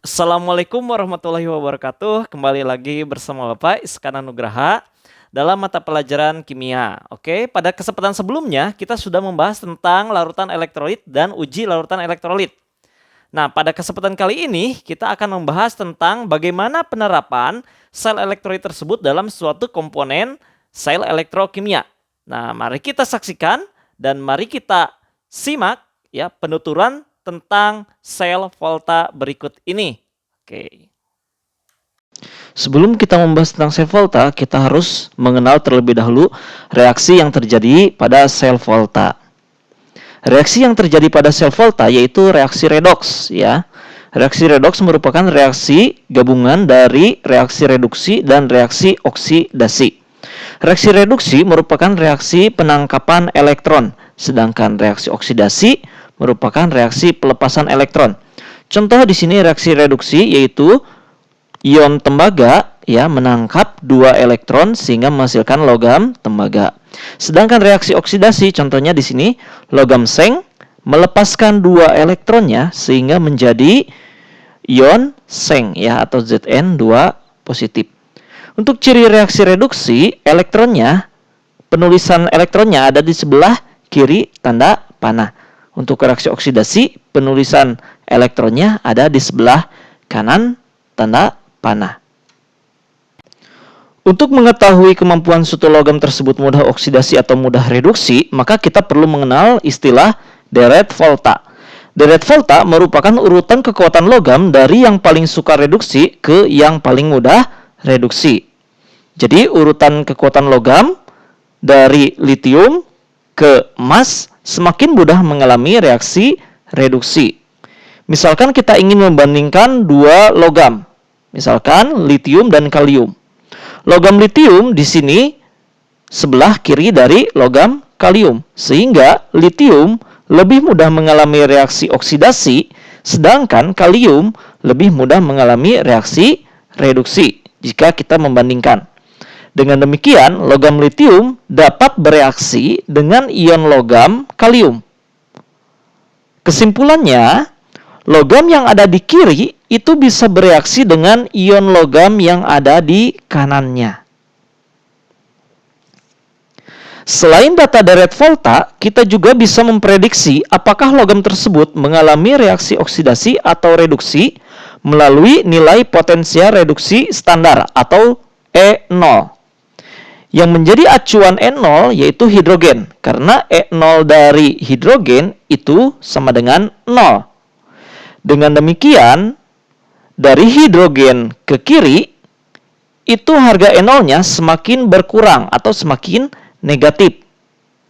Assalamualaikum warahmatullahi wabarakatuh. Kembali lagi bersama Bapak Iskana Nugraha dalam mata pelajaran kimia. Oke, pada kesempatan sebelumnya kita sudah membahas tentang larutan elektrolit dan uji larutan elektrolit. Nah, pada kesempatan kali ini kita akan membahas tentang bagaimana penerapan sel elektrolit tersebut dalam suatu komponen sel elektrokimia. Nah, mari kita saksikan dan mari kita simak ya penuturan tentang sel volta berikut ini. Oke. Sebelum kita membahas tentang sel volta, kita harus mengenal terlebih dahulu reaksi yang terjadi pada sel volta. Reaksi yang terjadi pada sel volta yaitu reaksi redoks ya. Reaksi redoks merupakan reaksi gabungan dari reaksi reduksi dan reaksi oksidasi. Reaksi reduksi merupakan reaksi penangkapan elektron, sedangkan reaksi oksidasi merupakan reaksi pelepasan elektron. Contoh di sini reaksi reduksi yaitu ion tembaga ya menangkap 2 elektron sehingga menghasilkan logam tembaga. Sedangkan reaksi oksidasi contohnya di sini logam seng melepaskan 2 elektronnya sehingga menjadi ion seng ya atau Zn2 positif. Untuk ciri reaksi reduksi, penulisan elektronnya ada di sebelah kiri tanda panah. Untuk reaksi oksidasi, penulisan elektronnya ada di sebelah kanan tanda panah. Untuk mengetahui kemampuan suatu logam tersebut mudah oksidasi atau mudah reduksi, maka kita perlu mengenal istilah deret volta. Deret volta merupakan urutan kekuatan logam dari yang paling suka reduksi ke yang paling mudah reduksi. Jadi urutan kekuatan logam dari litium ke emas semakin mudah mengalami reaksi reduksi. Misalkan kita ingin membandingkan 2 logam, misalkan litium dan kalium. Logam litium di sini sebelah kiri dari logam kalium, sehingga litium lebih mudah mengalami reaksi oksidasi, sedangkan kalium lebih mudah mengalami reaksi reduksi jika kita membandingkan. Dengan demikian, logam litium dapat bereaksi dengan ion logam kalium. Kesimpulannya, logam yang ada di kiri itu bisa bereaksi dengan ion logam yang ada di kanannya. Selain data deret volta, kita juga bisa memprediksi apakah logam tersebut mengalami reaksi oksidasi atau reduksi melalui nilai potensial reduksi standar atau E0. Yang menjadi acuan E0 yaitu hidrogen, karena E0 dari hidrogen itu sama dengan 0. Dengan demikian, dari hidrogen ke kiri, itu harga E0-nya semakin berkurang atau semakin negatif,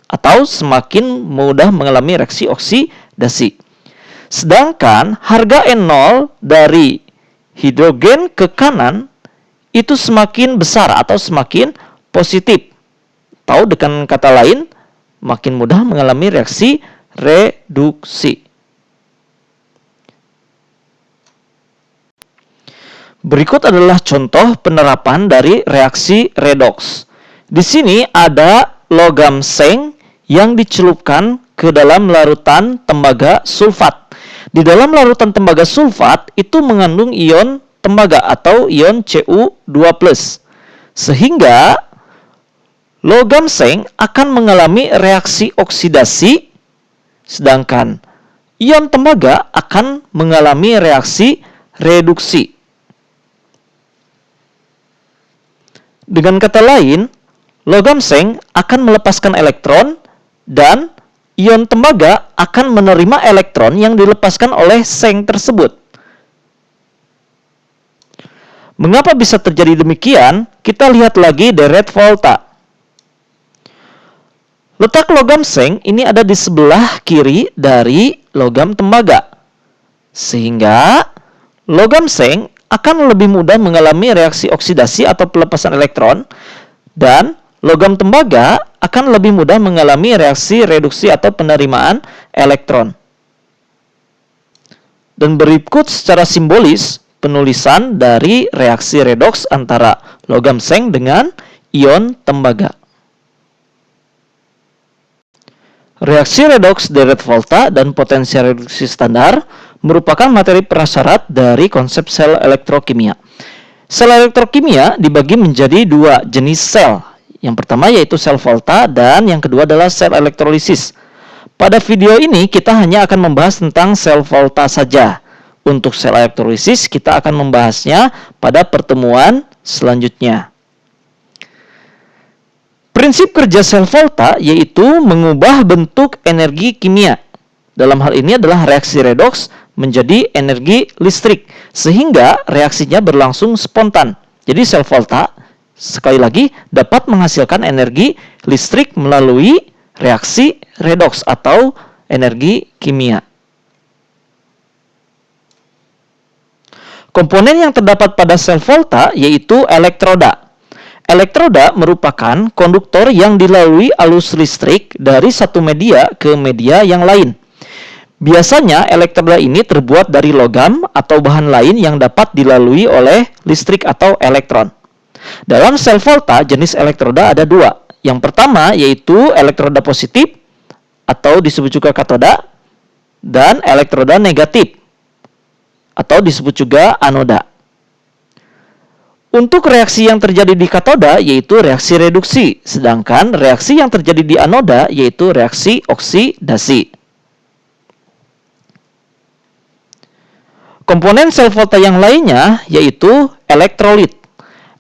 atau semakin mudah mengalami reaksi oksidasi. Sedangkan harga E0 dari hidrogen ke kanan, itu semakin besar atau semakin positif. Tahu dengan kata lain, makin mudah mengalami reaksi reduksi. Berikut adalah contoh penerapan dari reaksi redoks. Di sini ada logam seng yang dicelupkan ke dalam larutan tembaga sulfat. Di dalam larutan tembaga sulfat itu mengandung ion tembaga atau ion Cu2+. Sehingga logam seng akan mengalami reaksi oksidasi, sedangkan ion tembaga akan mengalami reaksi reduksi. Dengan kata lain, logam seng akan melepaskan elektron dan ion tembaga akan menerima elektron yang dilepaskan oleh seng tersebut. Mengapa bisa terjadi demikian? Kita lihat lagi deret volta. Letak logam seng ini ada di sebelah kiri dari logam tembaga. Sehingga logam seng akan lebih mudah mengalami reaksi oksidasi atau pelepasan elektron, dan logam tembaga akan lebih mudah mengalami reaksi reduksi atau penerimaan elektron. Dan berikut secara simbolis penulisan dari reaksi redoks antara logam seng dengan ion tembaga. Reaksi redoks deret volta dan potensial reduksi standar merupakan materi prasyarat dari konsep sel elektrokimia. Sel elektrokimia dibagi menjadi dua jenis sel. Yang pertama yaitu sel volta dan yang kedua adalah sel elektrolisis. Pada video ini kita hanya akan membahas tentang sel volta saja. Untuk sel elektrolisis kita akan membahasnya pada pertemuan selanjutnya. Prinsip kerja sel volta yaitu mengubah bentuk energi kimia. Dalam hal ini adalah reaksi redoks menjadi energi listrik, sehingga reaksinya berlangsung spontan. Jadi sel volta, sekali lagi, dapat menghasilkan energi listrik melalui reaksi redoks atau energi kimia. Komponen yang terdapat pada sel volta yaitu elektroda. Elektroda merupakan konduktor yang dilalui arus listrik dari satu media ke media yang lain. Biasanya elektroda ini terbuat dari logam atau bahan lain yang dapat dilalui oleh listrik atau elektron. Dalam sel volta, jenis elektroda ada dua. Yang pertama yaitu elektroda positif atau disebut juga katoda, dan elektroda negatif atau disebut juga anoda. Untuk reaksi yang terjadi di katoda yaitu reaksi reduksi, sedangkan reaksi yang terjadi di anoda yaitu reaksi oksidasi. Komponen sel volta yang lainnya yaitu elektrolit.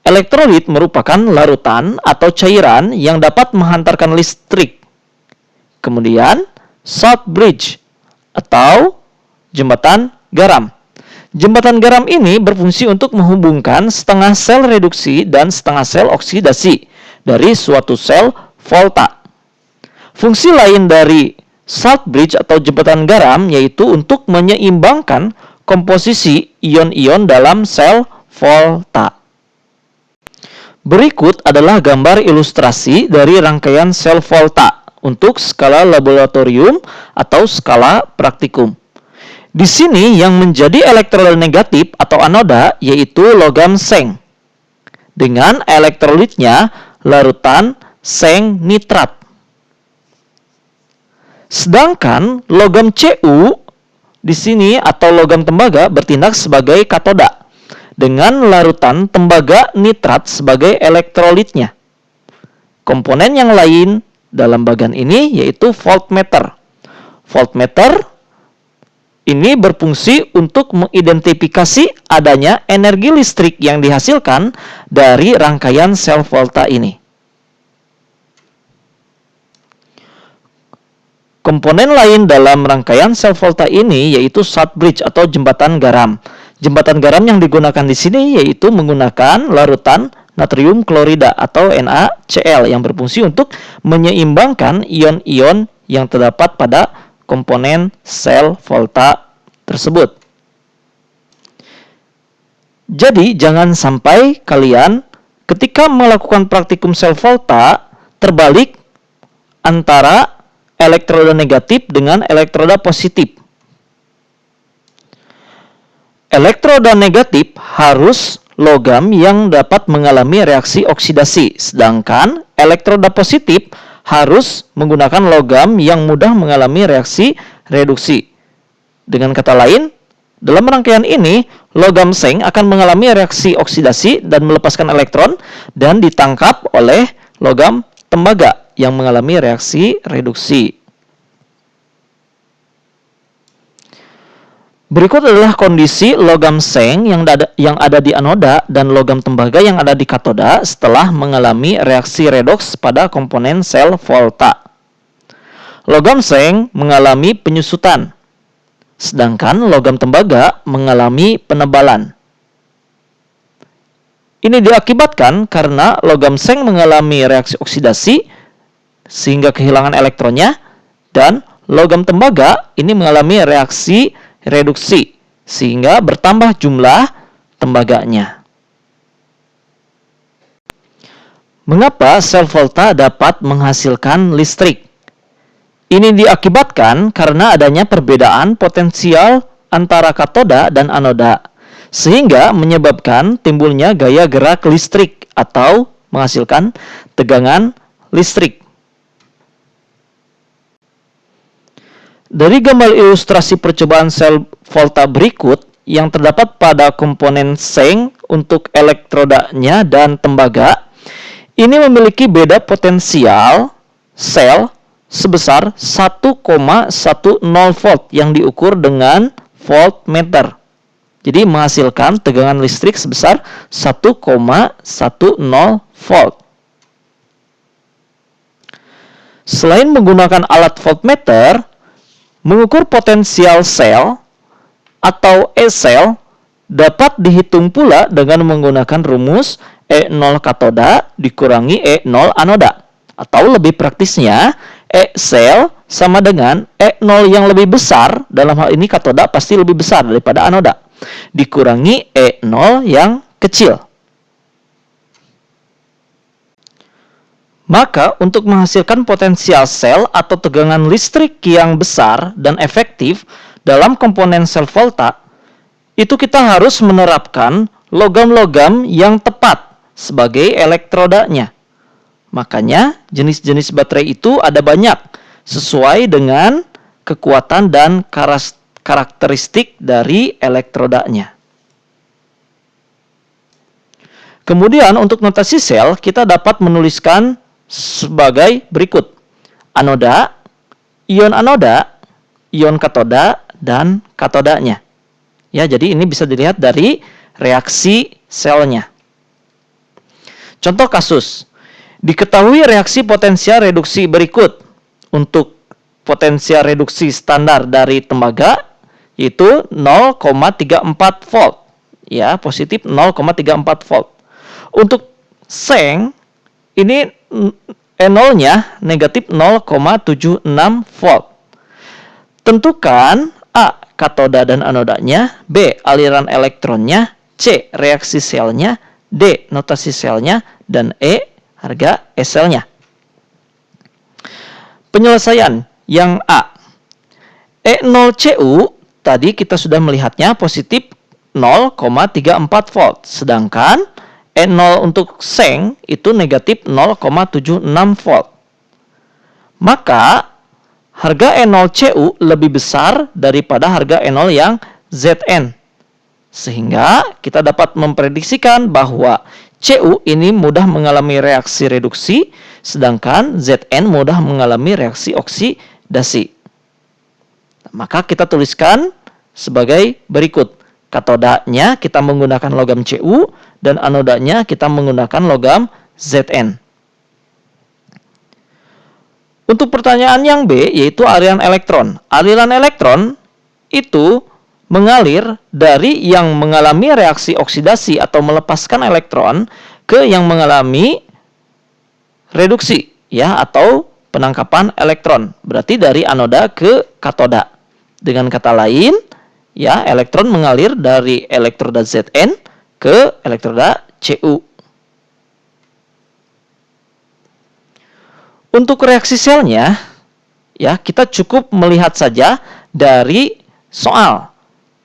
Elektrolit merupakan larutan atau cairan yang dapat menghantarkan listrik. Kemudian, salt bridge atau jembatan garam. Jembatan garam ini berfungsi untuk menghubungkan setengah sel reduksi dan setengah sel oksidasi dari suatu sel volta. Fungsi lain dari salt bridge atau jembatan garam yaitu untuk menyeimbangkan komposisi ion-ion dalam sel volta. Berikut adalah gambar ilustrasi dari rangkaian sel volta untuk skala laboratorium atau skala praktikum. Di sini yang menjadi elektroda negatif atau anoda yaitu logam seng dengan elektrolitnya larutan seng nitrat. Sedangkan logam Cu di sini atau logam tembaga bertindak sebagai katoda dengan larutan tembaga nitrat sebagai elektrolitnya. Komponen yang lain dalam bagian ini yaitu voltmeter. Voltmeter ini berfungsi untuk mengidentifikasi adanya energi listrik yang dihasilkan dari rangkaian sel volta ini. Komponen lain dalam rangkaian sel volta ini yaitu salt bridge atau jembatan garam. Jembatan garam yang digunakan di sini yaitu menggunakan larutan natrium klorida atau NaCl yang berfungsi untuk menyeimbangkan ion-ion yang terdapat pada komponen sel volta tersebut. Jadi, jangan sampai kalian ketika melakukan praktikum sel volta terbalik antara elektroda negatif dengan elektroda positif. Elektroda negatif harus logam yang dapat mengalami reaksi oksidasi, sedangkan elektroda positif harus menggunakan logam yang mudah mengalami reaksi reduksi. Dengan kata lain, dalam rangkaian ini, logam seng akan mengalami reaksi oksidasi dan melepaskan elektron dan ditangkap oleh logam tembaga yang mengalami reaksi reduksi. Berikut adalah kondisi logam seng yang ada di anoda dan logam tembaga yang ada di katoda setelah mengalami reaksi redoks pada komponen sel volta. Logam seng mengalami penyusutan, sedangkan logam tembaga mengalami penebalan. Ini diakibatkan karena logam seng mengalami reaksi oksidasi sehingga kehilangan elektronnya, dan logam tembaga ini mengalami reaksi reduksi sehingga bertambah jumlah tembaganya. Mengapa sel volta dapat menghasilkan listrik? Ini diakibatkan karena adanya perbedaan potensial antara katoda dan anoda, sehingga menyebabkan timbulnya gaya gerak listrik atau menghasilkan tegangan listrik. Dari gambar ilustrasi percobaan sel volta berikut yang terdapat pada komponen seng untuk elektrodanya dan tembaga, ini memiliki beda potensial sel sebesar 1,10 volt yang diukur dengan voltmeter. Jadi menghasilkan tegangan listrik sebesar 1,10 volt. Selain menggunakan alat voltmeter, mengukur potensial sel atau E-sel dapat dihitung pula dengan menggunakan rumus E0 katoda dikurangi E0 anoda. Atau lebih praktisnya, E-sel sama dengan E0 yang lebih besar, dalam hal ini katoda pasti lebih besar daripada anoda, dikurangi E0 yang kecil. Maka untuk menghasilkan potensial sel atau tegangan listrik yang besar dan efektif dalam komponen sel volta, itu kita harus menerapkan logam-logam yang tepat sebagai elektrodanya. Makanya jenis-jenis baterai itu ada banyak sesuai dengan kekuatan dan karakteristik dari elektrodanya. Kemudian untuk notasi sel kita dapat menuliskan sebagai berikut: anoda, ion katoda, dan katodanya. Ya, jadi ini bisa dilihat dari reaksi selnya. Contoh kasus. Diketahui reaksi potensial reduksi berikut. Untuk potensial reduksi standar dari tembaga yaitu 0,34 volt. Ya, positif 0,34 volt. Untuk seng ini E0-nya negatif 0,76 volt. Tentukan A. Katoda dan anodanya, B. Aliran elektronnya, C. Reaksi selnya, D. Notasi selnya, dan E. Harga E-selnya. Penyelesaian yang A. E0Cu tadi kita sudah melihatnya positif 0,34 volt. Sedangkan E0 untuk seng itu negatif 0,76 volt. Maka harga E0Cu lebih besar daripada harga E0 yang Zn. Sehingga kita dapat memprediksikan bahwa Cu ini mudah mengalami reaksi reduksi, sedangkan Zn mudah mengalami reaksi oksidasi. Maka kita tuliskan sebagai berikut. Katodanya kita menggunakan logam Cu dan anodanya kita menggunakan logam Zn. Untuk pertanyaan yang B yaitu aliran elektron. Aliran elektron itu mengalir dari yang mengalami reaksi oksidasi atau melepaskan elektron ke yang mengalami reduksi ya atau penangkapan elektron. Berarti dari anoda ke katoda. Dengan kata lain, ya, elektron mengalir dari elektroda Zn ke elektroda Cu. Untuk reaksi selnya, ya, kita cukup melihat saja dari soal.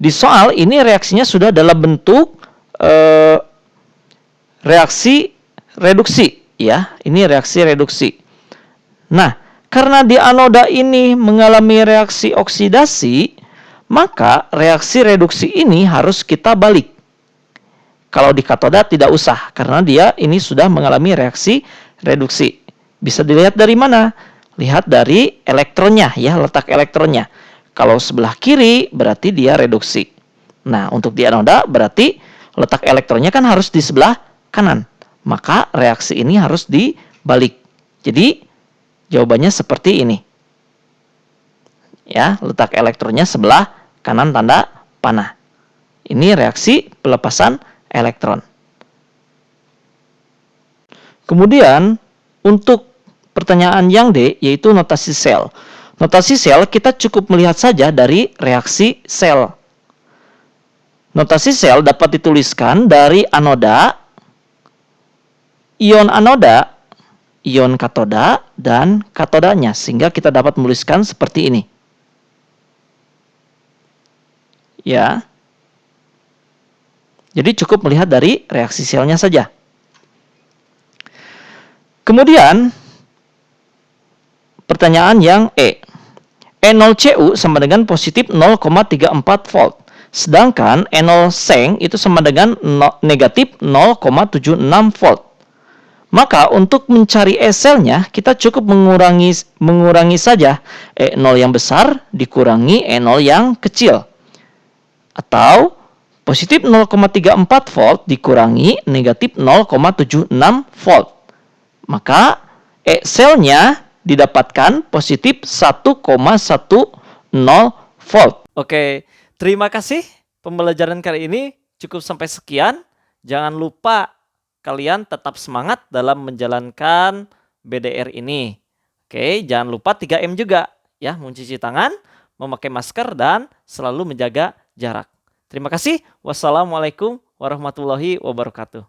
Di soal ini reaksinya sudah dalam bentuk reaksi reduksi, ya. Ini reaksi reduksi. Nah, karena di anoda ini mengalami reaksi oksidasi, maka reaksi reduksi ini harus kita balik. Kalau di katoda tidak usah, karena dia ini sudah mengalami reaksi reduksi. Bisa dilihat dari mana? Lihat dari elektronnya, ya, letak elektronnya. Kalau sebelah kiri berarti dia reduksi. Nah, untuk di anoda berarti letak elektronnya kan harus di sebelah kanan. Maka reaksi ini harus dibalik. Jadi jawabannya seperti ini. Ya, letak elektronnya sebelah kanan tanda panah. Ini reaksi pelepasan elektron. Kemudian untuk pertanyaan yang D yaitu notasi sel. Notasi sel kita cukup melihat saja dari reaksi sel. Notasi sel dapat dituliskan dari anoda, ion anoda, ion katoda, dan katodanya. Sehingga kita dapat menuliskan seperti ini. Ya. Jadi cukup melihat dari reaksi selnya saja. Kemudian pertanyaan yang E. E0CU sama dengan positif 0,34 volt. Sedangkan E0 seng itu sama dengan negatif 0,76 volt. Maka untuk mencari E-selnya, kita cukup mengurangi saja E0 yang besar dikurangi E0 yang kecil. Atau positif 0,34 volt dikurangi negatif 0,76 volt. Maka E-selnya didapatkan positif 1,10 volt. Oke, terima kasih. Pembelajaran kali ini cukup sampai sekian. Jangan lupa kalian tetap semangat dalam menjalankan BDR ini. Oke, jangan lupa 3M juga ya, mencuci tangan, memakai masker, dan selalu menjaga jarak. Terima kasih. Wassalamualaikum warahmatullahi wabarakatuh.